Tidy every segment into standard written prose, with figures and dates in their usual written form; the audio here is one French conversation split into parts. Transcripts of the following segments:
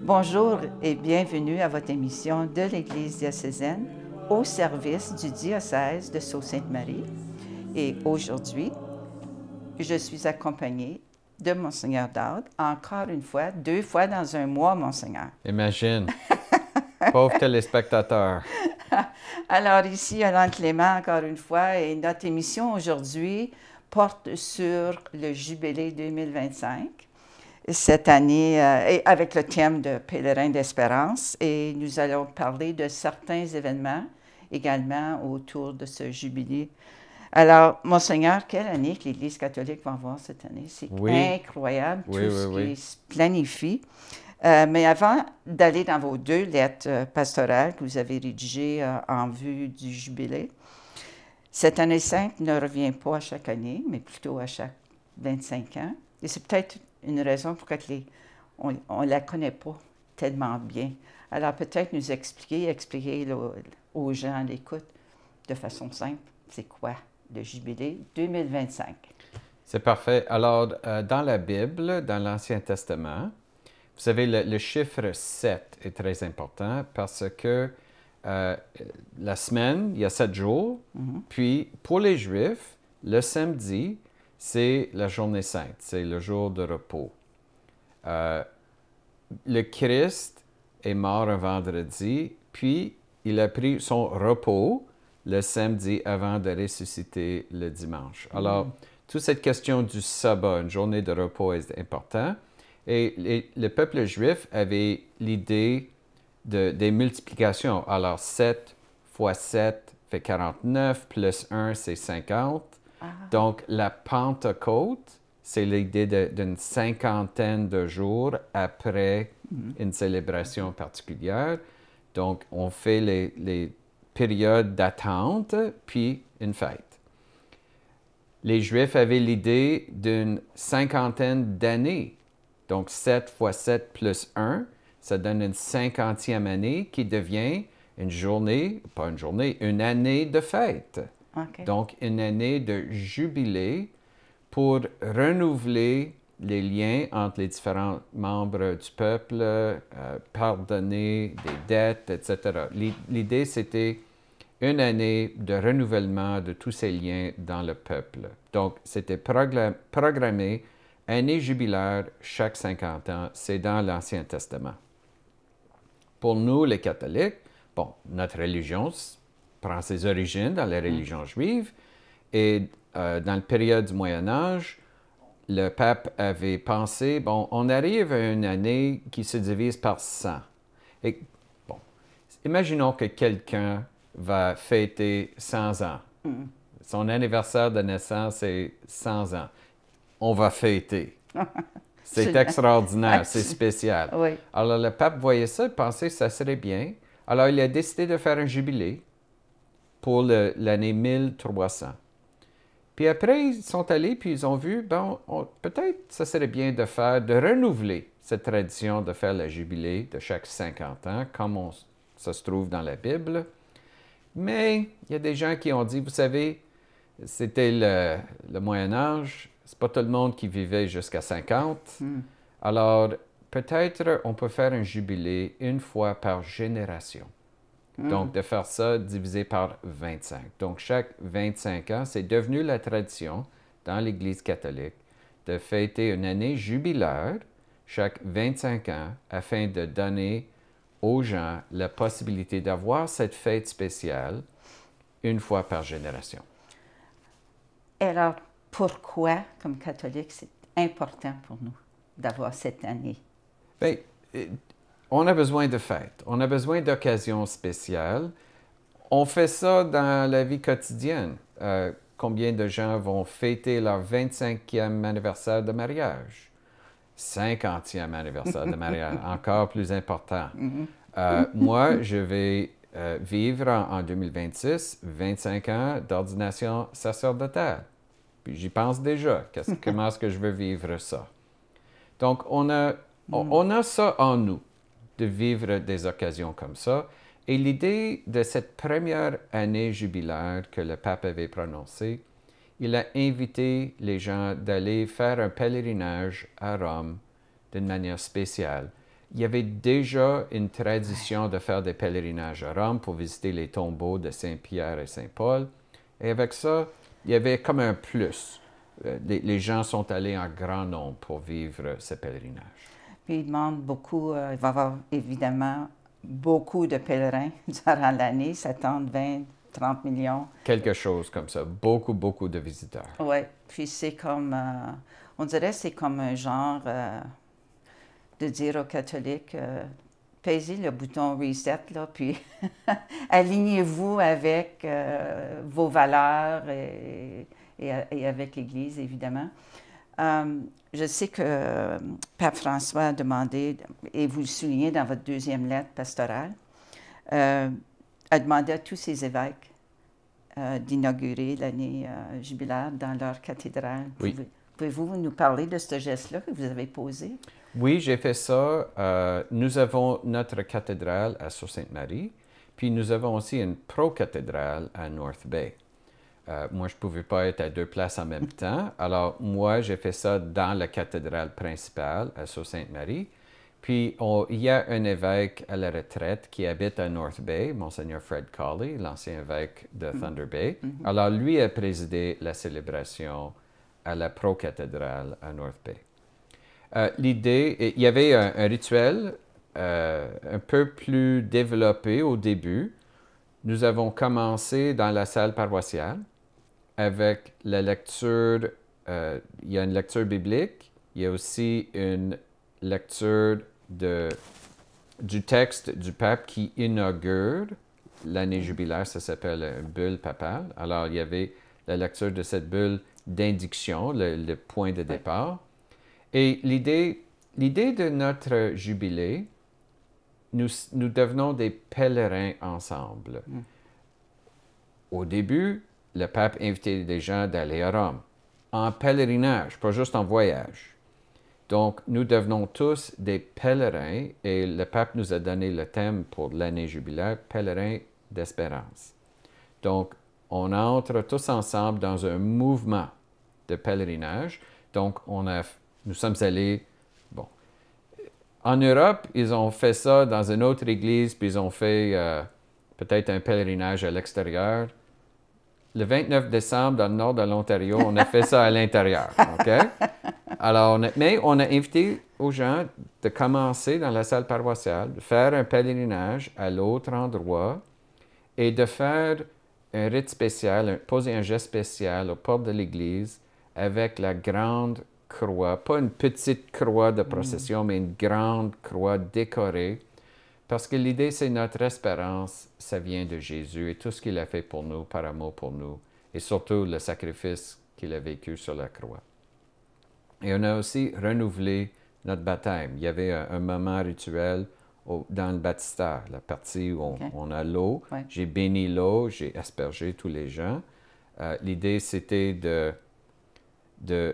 Bonjour et bienvenue à votre émission de l'Église diocésaine au service du diocèse de Sault-Sainte-Marie. Et aujourd'hui, je suis accompagnée de Monseigneur Dowd, encore une fois, 2 fois dans un mois, Monseigneur. Imagine, pauvre téléspectateur. Alors ici, Yolande Clément, encore une fois, et notre émission aujourd'hui porte sur le Jubilé 2025. Cette année, et avec le thème de Pèlerin d'espérance, et nous allons parler de certains événements également autour de ce jubilé. Alors, Monseigneur, quelle année que l'Église catholique va avoir cette année? C'est incroyable, tout ce qui se planifie. Mais avant d'aller dans vos 2 lettres pastorales que vous avez rédigées en vue du jubilé, cette année sainte ne revient pas à chaque année, mais plutôt à chaque 25 ans. Et c'est peut-être une raison pour laquelle on ne la connaît pas tellement bien. Alors peut-être nous expliquer aux gens à l'écoute de façon simple, c'est quoi le Jubilé 2025? C'est parfait. Alors, dans la Bible, dans l'Ancien Testament, vous savez, le chiffre 7 est très important parce que la semaine, il y a 7 jours, puis pour les Juifs, le samedi, c'est la journée sainte, c'est le jour de repos. Le Christ est mort un vendredi, puis il a pris son repos le samedi avant de ressusciter le dimanche. Alors, toute cette question du sabbat, une journée de repos, est importante. Et le peuple juif avait l'idée des multiplications. Alors, 7 fois 7 fait 49, plus 1, c'est 50. Donc, la Pentecôte, c'est l'idée d'une cinquantaine de jours après une célébration particulière. Donc, on fait les périodes d'attente, puis une fête. Les Juifs avaient l'idée d'une cinquantaine d'années. Donc, 7 fois 7 plus 1, ça donne une 50e année qui devient une journée, pas une journée, une année de fête. Okay. Donc, une année de jubilé pour renouveler les liens entre les différents membres du peuple, pardonner des dettes, etc. L'idée, c'était une année de renouvellement de tous ces liens dans le peuple. Donc, c'était programmé, année jubilaire chaque 50 ans. C'est dans l'Ancien Testament. Pour nous, les catholiques, bon, notre religion prend ses origines dans la religion juive. Et dans la période du Moyen Âge, le pape avait pensé, bon, on arrive à une année qui se divise par 100. Et, bon, imaginons que quelqu'un va fêter 100 ans. Son anniversaire de naissance est 100 ans. On va fêter. C'est extraordinaire, c'est spécial. Oui. Alors, le pape voyait ça et pensait que ça serait bien. Alors, il a décidé de faire un jubilé pour l'année 1300. Puis après, ils sont allés puis ils ont vu, bon, peut-être ça serait bien de renouveler cette tradition de faire le jubilé de chaque 50 ans, comme ça se trouve dans la Bible. Mais il y a des gens qui ont dit, vous savez, c'était le Moyen Âge, c'est pas tout le monde qui vivait jusqu'à 50. Alors, peut-être on peut faire un jubilé une fois par génération. Donc, de faire ça divisé par 25. Donc, chaque 25 ans, c'est devenu la tradition dans l'Église catholique de fêter une année jubilaire chaque 25 ans afin de donner aux gens la possibilité d'avoir cette fête spéciale une fois par génération. Alors, pourquoi, comme catholique, c'est important pour nous d'avoir cette année? Bien, on a besoin de fêtes, on a besoin d'occasions spéciales. On fait ça dans la vie quotidienne. Combien de gens vont fêter leur 25e anniversaire de mariage? 50e anniversaire de mariage, encore plus important. Moi, je vais vivre en 2026 25 ans d'ordination sacerdotale. Puis j'y pense déjà. Comment est-ce que je veux vivre ça? Donc, on a ça en nous, de vivre des occasions comme ça. Et l'idée de cette première année jubilaire que le pape avait prononcée, il a invité les gens d'aller faire un pèlerinage à Rome d'une manière spéciale. Il y avait déjà une tradition de faire des pèlerinages à Rome pour visiter les tombeaux de Saint-Pierre et Saint-Paul. Et avec ça, il y avait comme un plus. Les gens sont allés en grand nombre pour vivre ce pèlerinage. Puis il demande beaucoup, il va y avoir évidemment beaucoup de pèlerins durant l'année, s'attendent 20, 30 millions. Quelque chose comme ça. Beaucoup, beaucoup de visiteurs. Oui, puis c'est comme, on dirait c'est comme un genre de dire aux catholiques, pèsez le bouton reset, là, puis alignez-vous avec vos valeurs et avec l'Église, évidemment. Je sais que Pape François a demandé, et vous le soulignez dans votre deuxième lettre pastorale, a demandé à tous ses évêques d'inaugurer l'année jubilaire dans leur cathédrale. Oui. Pouvez-vous nous parler de ce geste-là que vous avez posé? Oui, j'ai fait ça. Nous avons notre cathédrale à Sault-Sainte-Marie, puis nous avons aussi une pro-cathédrale à North Bay. Moi, je ne pouvais pas être à deux places en même temps. Alors, moi, j'ai fait ça dans la cathédrale principale à Sault-Sainte-Marie. Puis, il y a un évêque à la retraite qui habite à North Bay, Monseigneur Fred Cawley, l'ancien évêque de Thunder Bay. Alors, lui a présidé la célébration à la pro-cathédrale à North Bay. L'idée, il y avait un rituel un peu plus développé au début. Nous avons commencé dans la salle paroissiale avec la lecture, il y a une lecture biblique, il y a aussi une lecture du texte du pape qui inaugure l'année jubilaire, ça s'appelle une bulle papale. Alors, il y avait la lecture de cette bulle d'indiction, le point de départ. Et l'idée de notre jubilé, nous devenons des pèlerins ensemble. Au début, le pape invitait les gens d'aller à Rome, en pèlerinage, pas juste en voyage. Donc, nous devenons tous des pèlerins et le pape nous a donné le thème pour l'année jubilaire, pèlerins d'espérance. Donc, on entre tous ensemble dans un mouvement de pèlerinage. Donc, nous sommes allés, en Europe, ils ont fait ça dans une autre église, puis ils ont fait peut-être un pèlerinage à l'extérieur. Le 29 décembre, dans le nord de l'Ontario, on a fait ça à l'intérieur, OK? Alors, mais on a invité aux gens de commencer dans la salle paroissiale, de faire un pèlerinage à l'autre endroit et de faire un rite spécial, poser un geste spécial aux portes de l'église avec la grande croix, pas une petite croix de procession, mais une grande croix décorée. Parce que l'idée, c'est notre espérance, ça vient de Jésus et tout ce qu'il a fait pour nous, par amour pour nous, et surtout le sacrifice qu'il a vécu sur la croix. Et on a aussi renouvelé notre baptême. Il y avait un moment rituel dans le baptistère, la partie où on a l'eau. Ouais. J'ai béni l'eau, j'ai aspergé tous les gens. L'idée, c'était de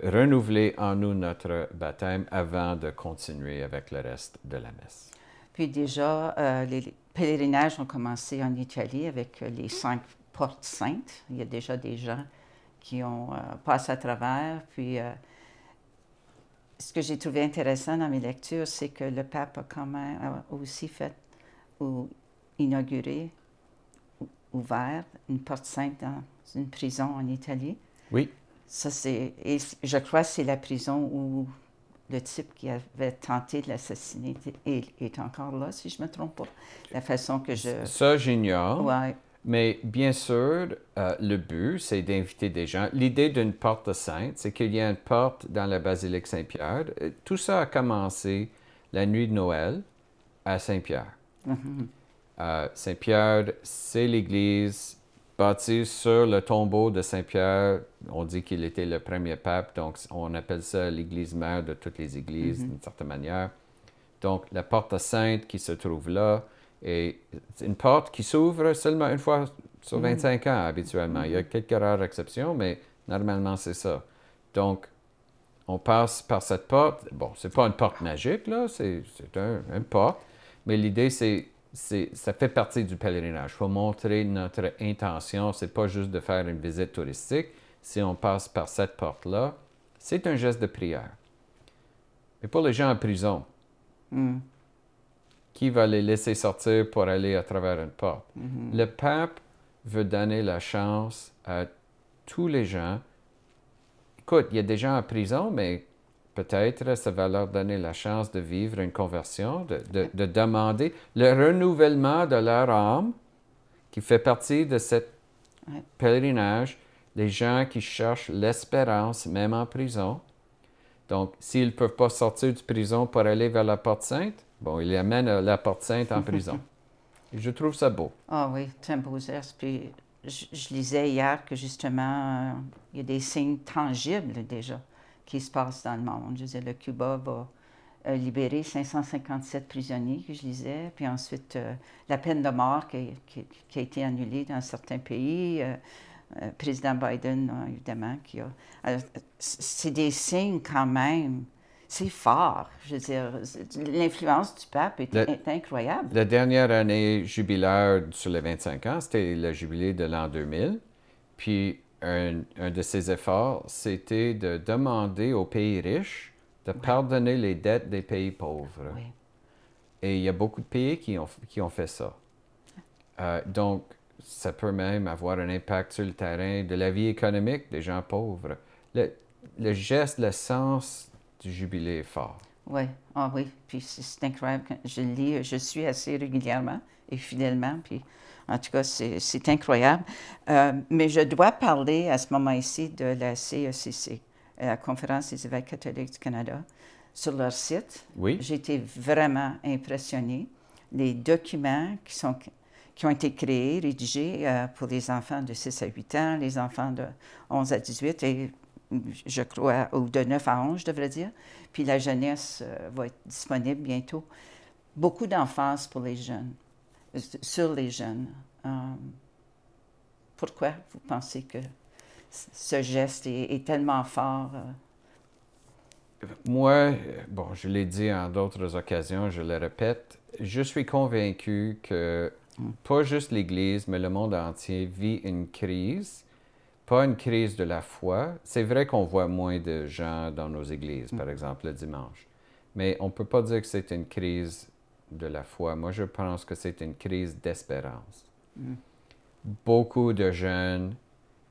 renouveler en nous notre baptême avant de continuer avec le reste de la messe. Puis déjà, les pèlerinages ont commencé en Italie avec les 5 portes saintes. Il y a déjà des gens qui ont passé à travers. Puis, ce que j'ai trouvé intéressant dans mes lectures, c'est que le pape a quand même aussi fait ou inauguré, ouvert une porte sainte dans une prison en Italie. Oui. Ça, et je crois que c'est la prison où le type qui avait tenté de l'assassiner est encore là, si je ne me trompe pas. La façon que je... Ça, j'ignore. Ouais. Mais bien sûr, le but, c'est d'inviter des gens. L'idée d'une porte sainte, c'est qu'il y a une porte dans la basilique Saint-Pierre. Tout ça a commencé la nuit de Noël à Saint-Pierre. Saint-Pierre, c'est l'église bâtie sur le tombeau de Saint-Pierre. On dit qu'il était le premier pape, donc on appelle ça l'église mère de toutes les églises, d'une certaine manière. Donc, la porte sainte qui se trouve là, et c'est une porte qui s'ouvre seulement une fois sur 25 ans habituellement. Il y a quelques rares exceptions, mais normalement, c'est ça. Donc, on passe par cette porte. Bon, c'est pas une porte magique, là, c'est une porte. Mais l'idée, c'est ça fait partie du pèlerinage. Il faut montrer notre intention. Ce n'est pas juste de faire une visite touristique. Si on passe par cette porte-là, c'est un geste de prière. Mais pour les gens en prison, qui va les laisser sortir pour aller à travers une porte? Le pape veut donner la chance à tous les gens. Écoute, il y a des gens en prison, mais peut-être ça va leur donner la chance de vivre une conversion, de demander le renouvellement de leur âme, qui fait partie de ce pèlerinage, les gens qui cherchent l'espérance, même en prison. Donc, s'ils ne peuvent pas sortir de prison pour aller vers la Porte Sainte, bon, ils amènent à la Porte Sainte en prison. Et je trouve ça beau. Ah oui, c'est un beau geste. Puis, je lisais hier que justement, il y a des signes tangibles déjà qui se passent dans le monde. Je disais, le Cuba va libérer 557 prisonniers, que je lisais. Puis ensuite, la peine de mort qui a été annulée dans certains pays. Président Biden, évidemment, qui a... c'est des signes quand même. C'est fort. Je veux dire, l'influence du pape est incroyable. La dernière année jubilaire sur les 25 ans, c'était le jubilé de l'an 2000. Puis, un de ses efforts, c'était de demander aux pays riches de pardonner les dettes des pays pauvres. Oui. Et il y a beaucoup de pays qui ont fait ça. Donc, ça peut même avoir un impact sur le terrain de la vie économique des gens pauvres. Le geste, le sens du jubilé est fort. Oui, ah oui, puis c'est incroyable. Quand je le lis, je suis assez régulièrement et fidèlement, puis en tout cas, c'est incroyable. Mais je dois parler à ce moment ici de la CECC, la Conférence des évêques catholiques du Canada. Sur leur site, Oui. j'ai été vraiment impressionnée. Les documents qui ont été créés, rédigés pour les enfants de 6 à 8 ans, les enfants de 11 à 18 et je crois, ou de 9 à 11, je devrais dire. Puis la jeunesse va être disponible bientôt. Beaucoup d'emphase pour les jeunes, sur les jeunes. Pourquoi vous pensez que ce geste est tellement fort? Moi, bon, je l'ai dit en d'autres occasions, je le répète, je suis convaincu que pas juste l'Église, mais le monde entier vit une crise, pas une crise de la foi. C'est vrai qu'on voit moins de gens dans nos églises, par exemple, le dimanche. Mais on ne peut pas dire que c'est une crise de la foi. Moi, je pense que c'est une crise d'espérance. Beaucoup de jeunes,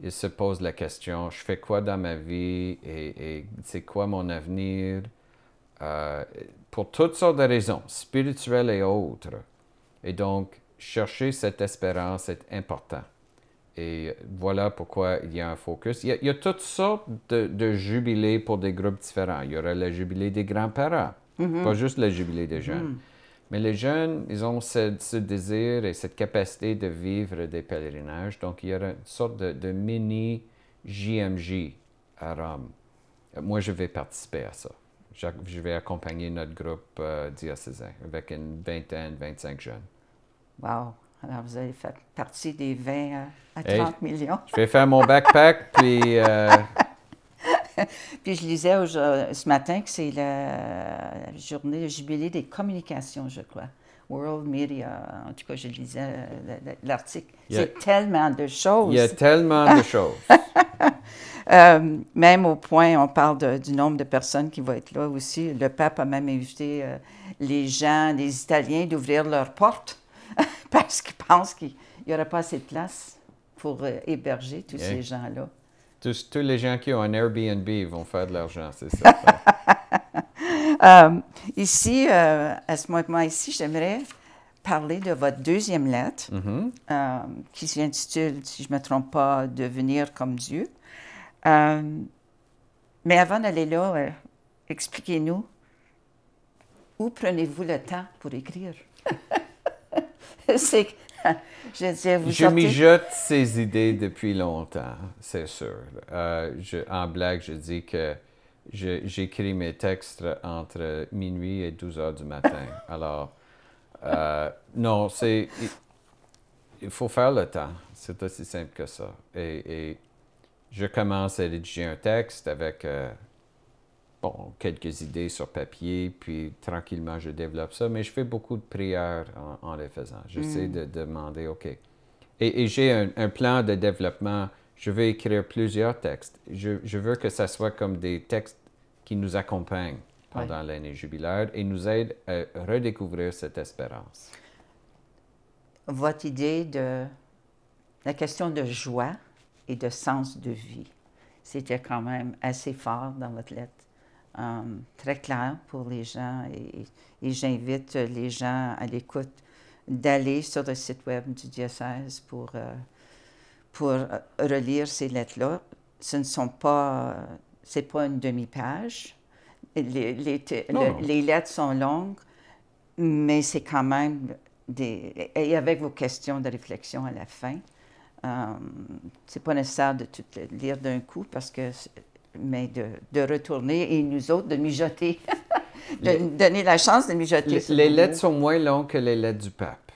ils se posent la question, je fais quoi dans ma vie et c'est quoi mon avenir? Pour toutes sortes de raisons, spirituelles et autres. Et donc, chercher cette espérance est important. Et voilà pourquoi il y a un focus. Il y a toutes sortes de jubilés pour des groupes différents. Il y aura le jubilé des grands-parents, pas juste le jubilé des jeunes. Mais les jeunes, ils ont ce désir et cette capacité de vivre des pèlerinages. Donc, il y aura une sorte de mini JMJ à Rome. Moi, je vais participer à ça. Je vais accompagner notre groupe diocésain avec une vingtaine, 25 jeunes. Wow! Alors, vous allez faire partie des 20 à 30 millions. Je vais faire mon backpack, puis... Puis je lisais ce matin que c'est la journée, le jubilé des communications, je crois. World Media, en tout cas, je lisais l'article. C'est tellement de choses. Il y a tellement de choses. Même au point, on parle du nombre de personnes qui vont être là aussi. Le pape a même invité les gens, les Italiens, d'ouvrir leurs portes parce qu'ils pensent qu'il n'y aura pas assez de place pour héberger tous ces gens-là. Tous les gens qui ont un Airbnb vont faire de l'argent, c'est ça. Ici, à ce moment ici, j'aimerais parler de votre deuxième lettre, qui s'intitule, si je ne me trompe pas, « Devenir comme Dieu ». Mais avant d'aller là, expliquez-nous, où prenez-vous le temps pour écrire? Je mijote ces idées depuis longtemps, c'est sûr. En blague, je dis que j'écris mes textes entre minuit et 12 heures du matin. Alors, non, il faut faire le temps. C'est aussi simple que ça. Et je commence à rédiger un texte avec bon, quelques idées sur papier, puis tranquillement, je développe ça. Mais je fais beaucoup de prières en les faisant. J'essaie de demander, OK. Et j'ai un plan de développement. Je veux écrire plusieurs textes. Je veux que ça soit comme des textes qui nous accompagnent pendant l'année jubilaire et nous aident à redécouvrir cette espérance. Votre idée de la question de joie et de sens de vie, c'était quand même assez fort dans votre lettre. Très clair pour les gens et j'invite les gens à l'écoute d'aller sur le site web du diocèse pour relire ces lettres-là. Ce ne sont pas, c'est pas une demi-page. Les lettres sont longues, mais c'est quand même et avec vos questions de réflexion à la fin. C'est pas nécessaire de tout lire d'un coup mais de retourner et nous autres de mijoter, donner la chance de mijoter. Les lettres sont moins longues que les lettres du pape.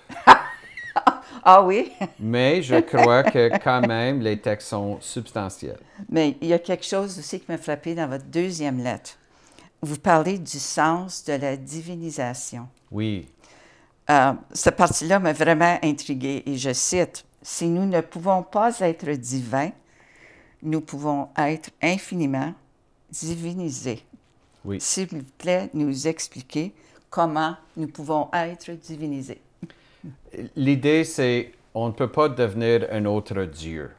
Ah oui? Mais je crois que quand même, les textes sont substantiels. Mais il y a quelque chose aussi qui m'a frappé dans votre deuxième lettre. Vous parlez du sens de la divinisation. Oui. Cette partie-là m'a vraiment intriguée et je cite, « Si nous ne pouvons pas être divins, nous pouvons être infiniment divinisés. » Oui. S'il vous plaît, nous expliquer comment nous pouvons être divinisés. L'idée, c'est on ne peut pas devenir un autre Dieu.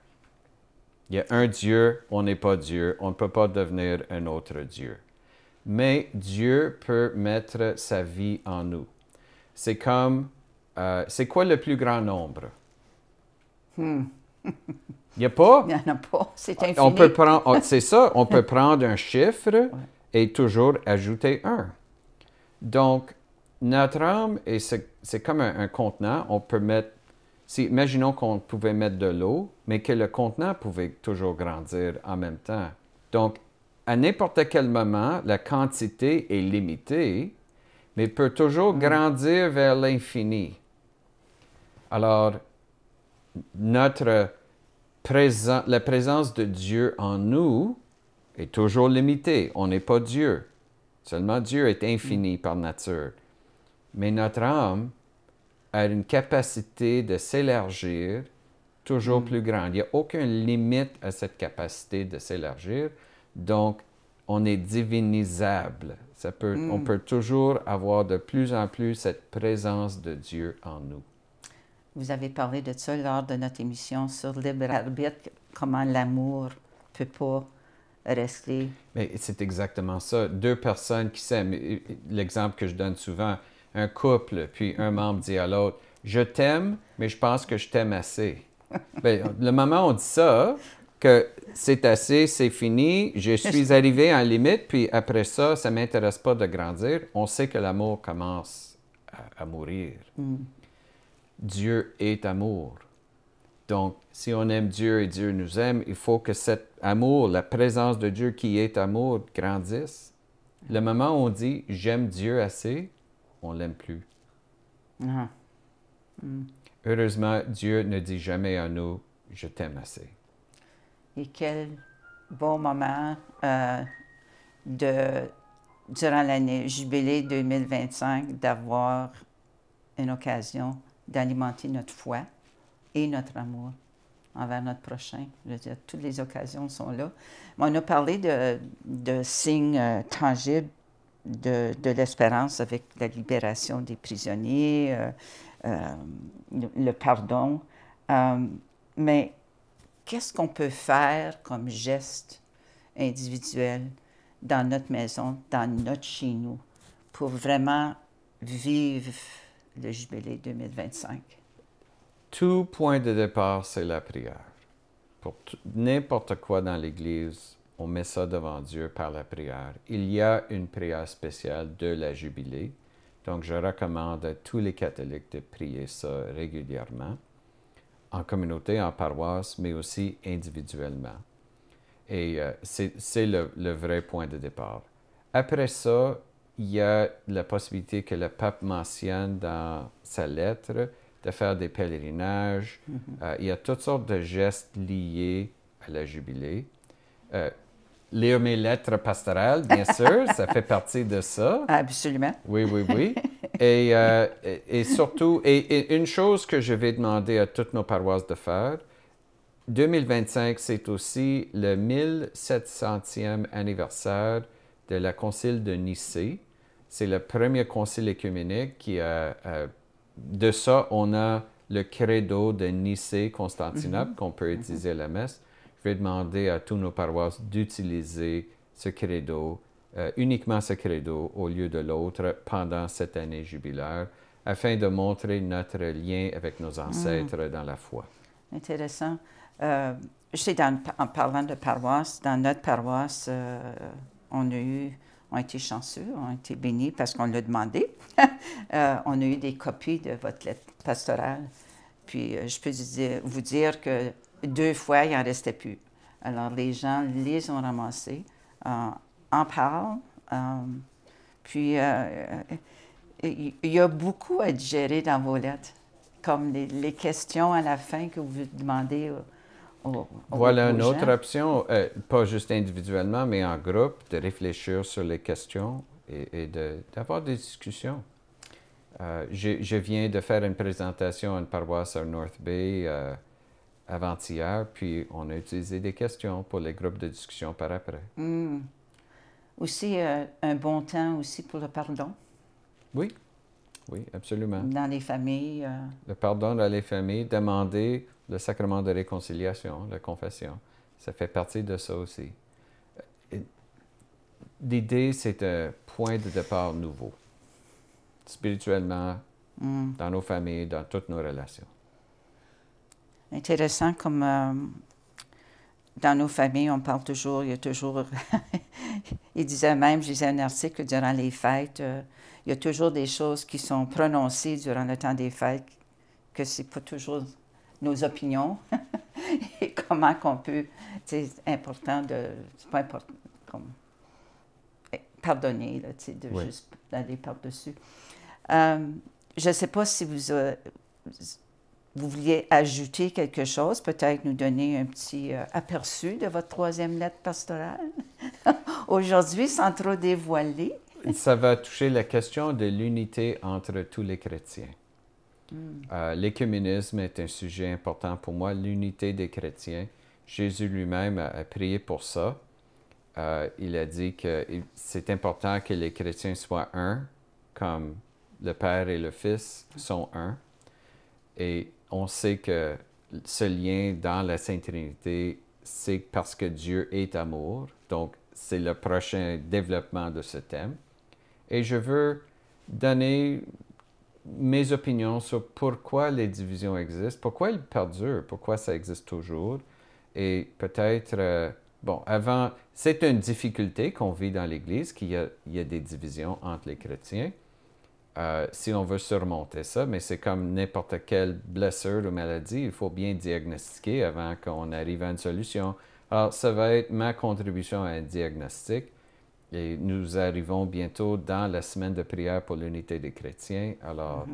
Il y a un Dieu, on n'est pas Dieu, on ne peut pas devenir un autre Dieu. Mais Dieu peut mettre sa vie en nous. C'est comme, c'est quoi le plus grand nombre? Il n'y a pas? Il n'y en a pas, c'est infini. On peut prendre, c'est ça, on peut prendre un chiffre et toujours ajouter un. Donc, notre âme, c'est comme un contenant, on peut mettre, imaginons qu'on pouvait mettre de l'eau, mais que le contenant pouvait toujours grandir en même temps. Donc, à n'importe quel moment, la quantité est limitée, mais peut toujours grandir vers l'infini. Alors, la présence de Dieu en nous est toujours limitée. On n'est pas Dieu. Seulement Dieu est infini par nature. Mais notre âme a une capacité de s'élargir toujours plus grande. Il n'y a aucune limite à cette capacité de s'élargir. Donc, on est divinisable. On peut toujours avoir de plus en plus cette présence de Dieu en nous. Vous avez parlé de ça lors de notre émission sur le libre arbitre, comment l'amour ne peut pas rester. Mais c'est exactement ça. Deux personnes qui s'aiment. L'exemple que je donne souvent, un couple, puis un membre dit à l'autre, « Je t'aime, mais je pense que je t'aime assez. » Bien, le moment où on dit ça, que c'est assez, c'est fini, je suis arrivé en limite, puis après ça, ça ne m'intéresse pas de grandir, on sait que l'amour commence à mourir. Dieu est amour. Donc, si on aime Dieu et Dieu nous aime, il faut que cet amour, la présence de Dieu qui est amour, grandisse. Le moment où on dit « j'aime Dieu assez », on ne l'aime plus. Heureusement, Dieu ne dit jamais à nous « je t'aime assez ». Et quel bon moment durant l'année jubilée 2025 d'avoir une occasion d'alimenter notre foi et notre amour envers notre prochain. Je veux dire, toutes les occasions sont là. On a parlé de signes tangibles de l'espérance avec la libération des prisonniers, le pardon. Mais qu'est-ce qu'on peut faire comme geste individuel dans notre maison, dans notre chez nous, pour vraiment vivre le jubilé 2025? Tout point de départ, c'est la prière. Pour n'importe quoi dans l'Église, on met ça devant Dieu par la prière. Il y a une prière spéciale de la Jubilée. Donc, je recommande à tous les catholiques de prier ça régulièrement, en communauté, en paroisse, mais aussi individuellement. Et c'est le vrai point de départ. Après ça, il y a la possibilité que le pape mentionne dans sa lettre de faire des pèlerinages. Il y a toutes sortes de gestes liés à la Jubilée. lire mes lettres pastorales, bien sûr, ça fait partie de ça. Absolument. Oui, oui, oui. Et surtout, et une chose que je vais demander à toutes nos paroisses de faire, 2025, c'est aussi le 1700e anniversaire de la Concile de Nicée. C'est le premier concile œcuménique qui a... de ça, on a le credo de Nicée-Constantinople qu'on peut utiliser à la messe. Je vais demander à tous nos paroisses d'utiliser ce credo, uniquement ce credo, au lieu de l'autre, pendant cette année jubilaire, afin de montrer notre lien avec nos ancêtres dans la foi. Intéressant. Je sais, en parlant de paroisse, dans notre paroisse, on a été chanceux, on a été bénis parce qu'on l'a demandé. On a eu des copies de votre lettre pastorale. Puis, je peux vous dire que 2 fois, il n'en restait plus. Alors, les gens les ont ramassés, en parlent. Puis, il y a beaucoup à digérer dans vos lettres, comme les questions à la fin que vous demandez Voilà une aux autre gens. option, pas juste individuellement, mais en groupe, de réfléchir sur les questions et d'avoir des discussions. Je viens de faire une présentation à une paroisse à North Bay avant-hier, puis on a utilisé des questions pour les groupes de discussion par après. Aussi, un bon temps aussi pour le pardon Oui, oui, absolument. dans les familles. Le pardon dans les familles, demander le sacrement de réconciliation, la confession, ça fait partie de ça aussi. L'idée, c'est un point de départ nouveau, spirituellement, dans nos familles, dans toutes nos relations. Intéressant comme dans nos familles, on parle toujours, il y a toujours... il disait même, je lisais un article durant les fêtes, il y a toujours des choses qui sont prononcées durant le temps des fêtes, que c'est pas toujours nos opinions et comment qu'on peut... C'est important de... C'est pas important comme... pardonner, là, de Oui. juste d'aller par-dessus. Je ne sais pas si vous vouliez ajouter quelque chose, peut-être nous donner un petit aperçu de votre 3e lettre pastorale aujourd'hui, sans trop dévoiler. Ça va toucher la question de l'unité entre tous les chrétiens. L'écuménisme est un sujet important pour moi, l'unité des chrétiens. Jésus lui-même a prié pour ça. Il a dit que c'est important que les chrétiens soient un, comme le Père et le Fils sont un. Et on sait que ce lien dans la Sainte Trinité, c'est parce que Dieu est amour. Donc, c'est le prochain développement de ce thème. Et je veux donner mes opinions sur pourquoi les divisions existent, pourquoi elles perdurent, pourquoi ça existe toujours. Et peut-être, bon, avant, c'est une difficulté qu'on vit dans l'Église, qu'il y a des divisions entre les chrétiens. Si on veut surmonter ça, mais c'est comme n'importe quelle blessure ou maladie, il faut bien diagnostiquer avant qu'on arrive à une solution. Alors, ça va être ma contribution à un diagnostic. Et nous arrivons bientôt dans la semaine de prière pour l'unité des chrétiens. Alors,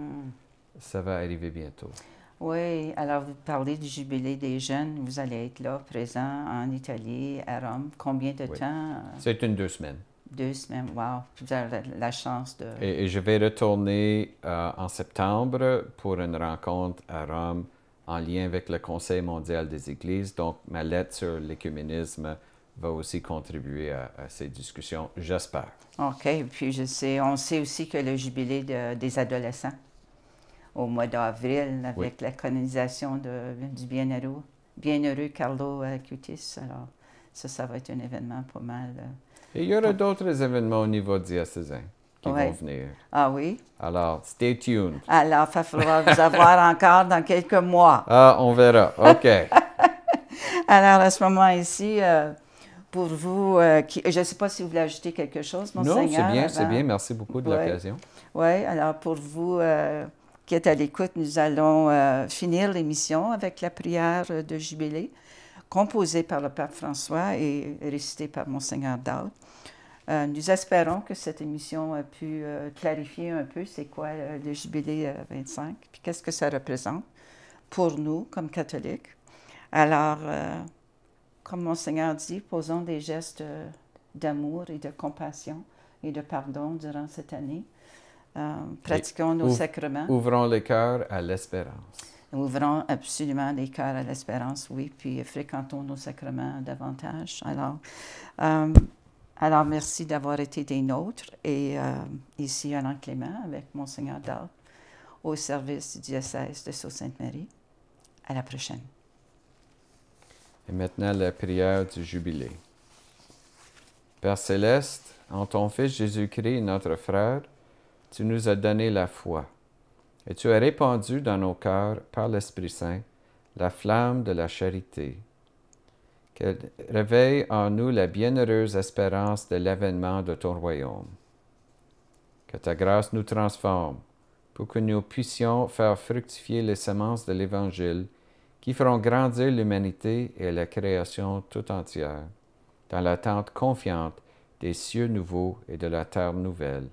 ça va arriver bientôt. Oui, alors vous parlez du jubilé des jeunes. Vous allez être là, présent en Italie, à Rome. Combien de temps? C'est 2 semaines. 2 semaines, wow. Vous avez la chance de... Et je vais retourner en septembre pour une rencontre à Rome en lien avec le Conseil mondial des Églises. Donc, ma lettre sur l'écuménisme va aussi contribuer à ces discussions, j'espère. OK. Puis on sait aussi que le jubilé des adolescents, au mois d'avril, avec la canonisation du bienheureux Carlo Acutis. Alors, ça va être un événement pas mal... Et il y aura d'autres événements au niveau diocésain qui vont venir. Ah oui? Alors, stay tuned. Alors, il va falloir vous avoir encore dans quelques mois. Ah, on verra. OK. Alors, à ce moment ici, pour vous, je ne sais pas si vous voulez ajouter quelque chose, Monseigneur. Non, c'est bien. Merci beaucoup de l'occasion. Oui, alors pour vous qui êtes à l'écoute, nous allons finir l'émission avec la prière de jubilé, composée par le Pape François et récitée par Monseigneur Dahl. Nous espérons que cette émission a pu clarifier un peu c'est quoi le jubilé 25, puis qu'est-ce que ça représente pour nous comme catholiques. Alors, comme mon Seigneur dit, posons des gestes d'amour et de compassion et de pardon durant cette année. Pratiquons nos sacrements. Ouvrons les cœurs à l'espérance. Ouvrons absolument les cœurs à l'espérance, oui, puis fréquentons nos sacrements davantage. Alors merci d'avoir été des nôtres. Et ici, Alain Clément, avec Monseigneur Dahl, au service du diocèse de Sault-Sainte-Marie. À la prochaine. Et maintenant, la prière du jubilé. Père céleste, en ton Fils Jésus-Christ, notre frère, tu nous as donné la foi, et tu as répandu dans nos cœurs, par l'Esprit Saint, la flamme de la charité. Qu'elle réveille en nous la bienheureuse espérance de l'avènement de ton royaume. Que ta grâce nous transforme, pour que nous puissions faire fructifier les semences de l'Évangile qui feront grandir l'humanité et la création tout entière, dans l'attente confiante des cieux nouveaux et de la terre nouvelle,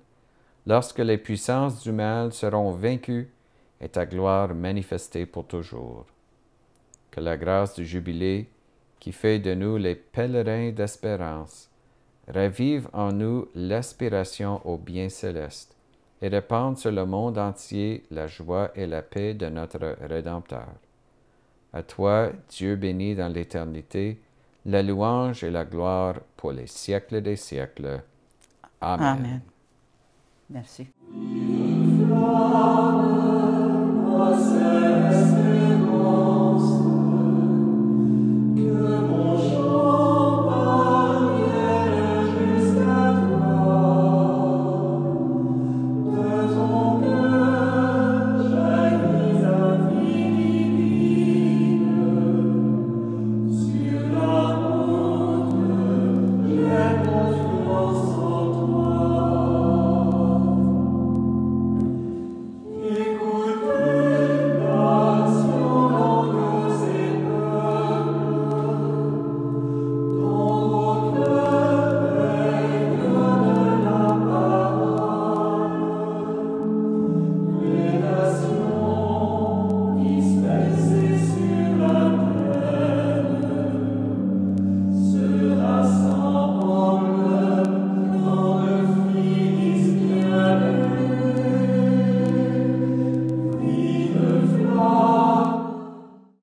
lorsque les puissances du mal seront vaincues et ta gloire manifestée pour toujours. Que la grâce du jubilé, qui fait de nous les pèlerins d'espérance, ravive en nous l'aspiration au bien céleste et répande sur le monde entier la joie et la paix de notre Rédempteur. À toi, Dieu béni dans l'éternité, la louange et la gloire pour les siècles des siècles. Amen. Amen. Merci.